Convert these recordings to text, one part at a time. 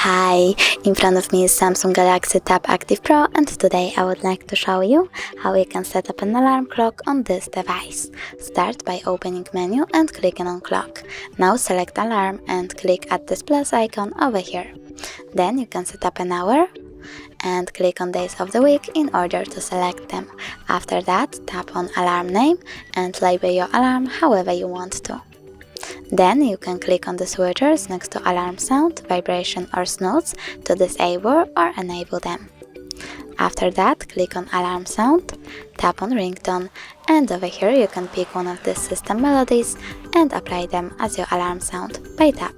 Hi, in front of me is Samsung Galaxy Tab Active Pro, and today I would like to show you how you can set up an alarm clock on this device. Start by opening menu and clicking on clock. Now select alarm and click at this plus icon over here. Then you can set up an hour and click on days of the week in order to select them. After that, tap on alarm name and label your alarm however you want to. Then you can click on the switchers next to alarm sound, vibration or snooze to disable or enable them. After that, click on alarm sound, tap on ringtone, and over here you can pick one of the system melodies and apply them as your alarm sound by tap.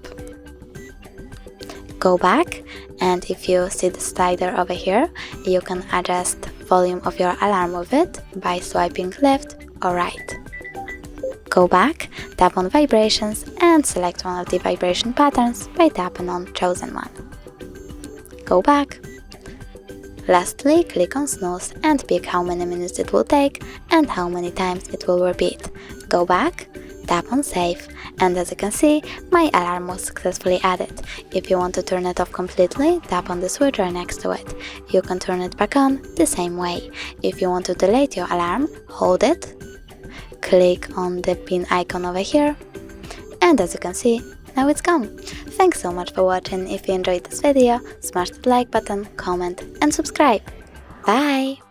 Go back, and if you see the slider over here, you can adjust volume of your alarm with it by swiping left or right. Go back, tap on vibrations and select one of the vibration patterns by tapping on chosen one. Go back. Lastly, click on snooze and pick how many minutes it will take and how many times it will repeat. Go back, tap on save, and as you can see, my alarm was successfully added. If you want to turn it off completely, tap on the switcher next to it. You can turn it back on the same way. If you want to delete your alarm, hold it, click on the pin icon over here, and as you can see, now it's gone. Thanks so much for watching. If you enjoyed this video, smash the like button, comment and subscribe. Bye!